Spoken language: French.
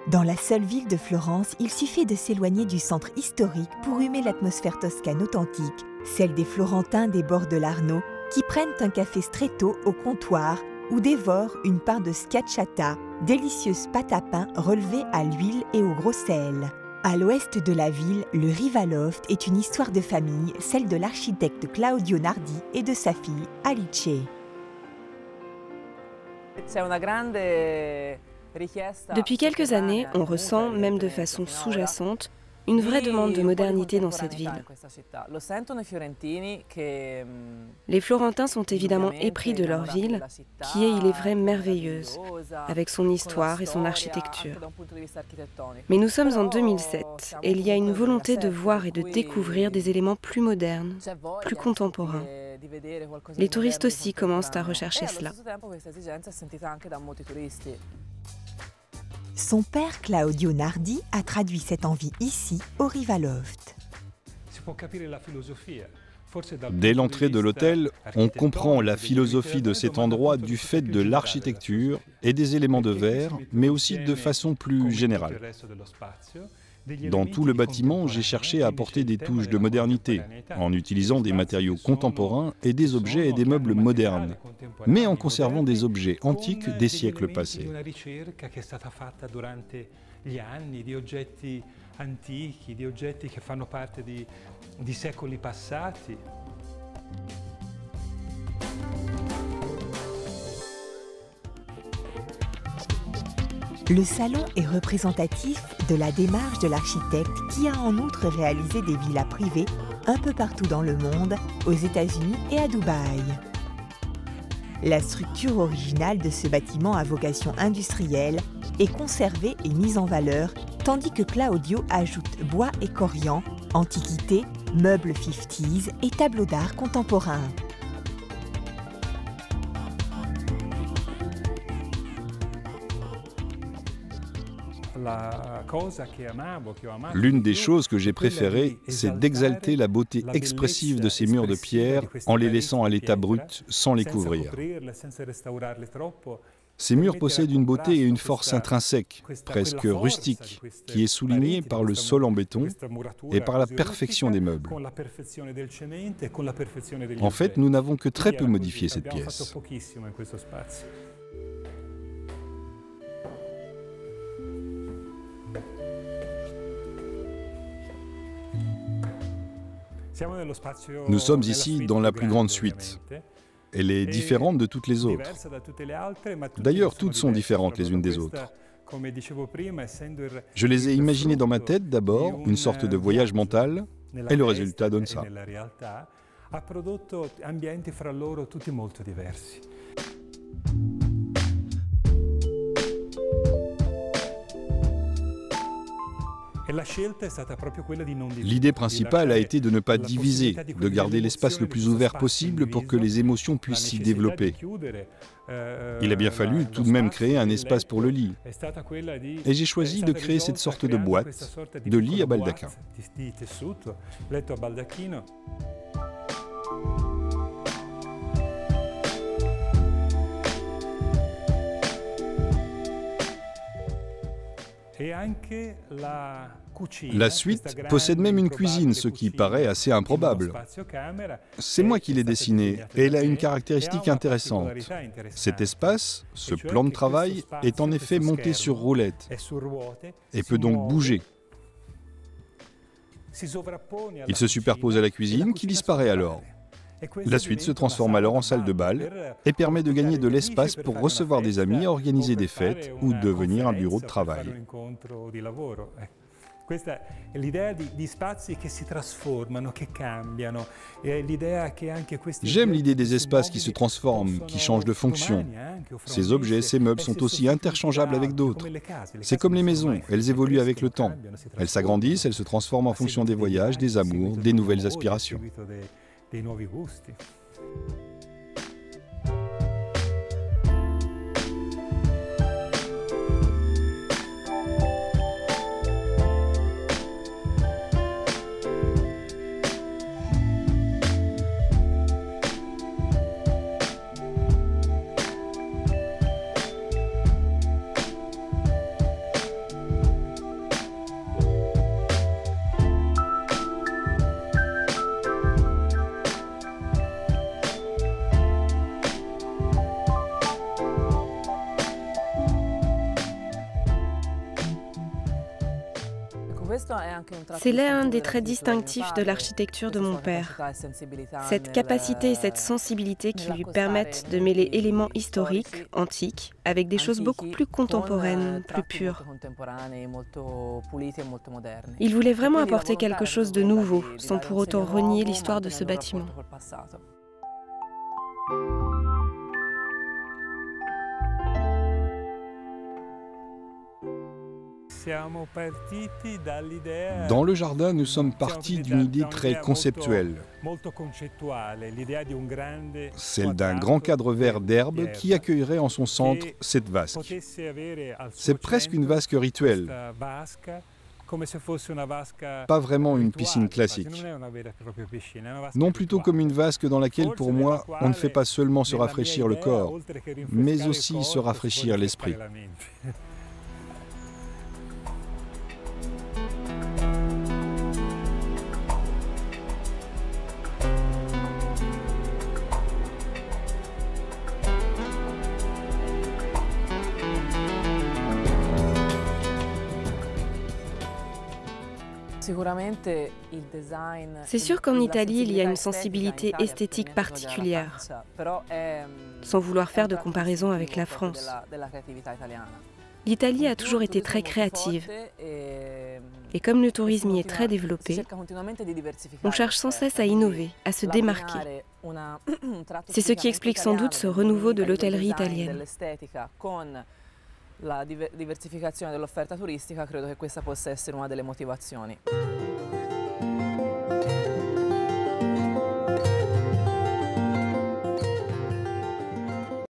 Dans la seule ville de Florence, il suffit de s'éloigner du centre historique pour humer l'atmosphère toscane authentique, celle des Florentins des bords de l'Arno, qui prennent un café stretto au comptoir ou dévorent une part de schiacciata, délicieuse pâte à pain relevée à l'huile et au gros sel. À l'ouest de la ville, le Rivaloft est une histoire de famille, celle de l'architecte Claudio Nardi et de sa fille Alice. Depuis quelques années, on ressent, même de façon sous-jacente, une vraie demande de modernité dans cette ville. Les Florentins sont évidemment épris de leur ville, qui est, il est vrai, merveilleuse, avec son histoire et son architecture. Mais nous sommes en 2007 et il y a une volonté de voir et de découvrir des éléments plus modernes, plus contemporains. Les touristes aussi commencent à rechercher cela. Son père Claudio Nardi a traduit cette envie ici, au Rivaloft. Dès l'entrée de l'hôtel, on comprend la philosophie de cet endroit du fait de l'architecture et des éléments de verre, mais aussi de façon plus générale. Dans tout le bâtiment, j'ai cherché à apporter des touches de modernité, en utilisant des matériaux contemporains et des objets et des meubles modernes, mais en conservant des objets antiques des siècles passés. Le salon est représentatif de la démarche de l'architecte qui a en outre réalisé des villas privées un peu partout dans le monde, aux États-Unis et à Dubaï. La structure originale de ce bâtiment à vocation industrielle est conservée et mise en valeur, tandis que Claudio ajoute bois et corian, antiquités, meubles 50s et tableaux d'art contemporains. L'une des choses que j'ai préférées, c'est d'exalter la beauté expressive de ces murs de pierre en les laissant à l'état brut, sans les couvrir. Ces murs possèdent une beauté et une force intrinsèque, presque rustique, qui est soulignée par le sol en béton et par la perfection des meubles. En fait, nous n'avons que très peu modifié cette pièce. Nous sommes ici dans la plus grande suite. Elle est différente de toutes les autres. D'ailleurs, toutes sont différentes les unes des autres. Je les ai imaginées dans ma tête d'abord, une sorte de voyage mental, et le résultat donne ça. L'idée principale a été de ne pas diviser, de garder l'espace le plus ouvert possible pour que les émotions puissent s'y développer. Il a bien fallu tout de même créer un espace pour le lit. Et j'ai choisi de créer cette sorte de boîte, de lit à baldaquin. La suite possède même une cuisine, ce qui paraît assez improbable. C'est moi qui l'ai dessinée et elle a une caractéristique intéressante. Cet espace, ce plan de travail, est en effet monté sur roulette et peut donc bouger. Il se superpose à la cuisine qui disparaît alors. La suite se transforme alors en salle de bal et permet de gagner de l'espace pour recevoir des amis, organiser des fêtes ou devenir un bureau de travail. J'aime l'idée des espaces qui se transforment, qui changent de fonction. Ces objets, ces meubles sont aussi interchangeables avec d'autres. C'est comme les maisons, elles évoluent avec le temps. Elles s'agrandissent, elles se transforment en fonction des voyages, des amours, des nouvelles aspirations. Dei nuovi gusti. C'est là un des traits distinctifs de l'architecture de mon père. Cette capacité et cette sensibilité qui lui permettent de mêler éléments historiques, antiques, avec des choses beaucoup plus contemporaines, plus pures. Il voulait vraiment apporter quelque chose de nouveau, sans pour autant renier l'histoire de ce bâtiment. Dans le jardin, nous sommes partis d'une idée très conceptuelle, celle d'un grand cadre vert d'herbe qui accueillerait en son centre cette vasque. C'est presque une vasque rituelle, pas vraiment une piscine classique. Non, plutôt comme une vasque dans laquelle, pour moi, on ne fait pas seulement se rafraîchir le corps, mais aussi se rafraîchir l'esprit. C'est sûr qu'en Italie, il y a une sensibilité esthétique particulière, sans vouloir faire de comparaison avec la France. L'Italie a toujours été très créative, et comme le tourisme y est très développé, on cherche sans cesse à innover, à se démarquer. C'est ce qui explique sans doute ce renouveau de l'hôtellerie italienne. La diversificazione dell'offerta turistica, credo che questa possa essere una delle motivazioni.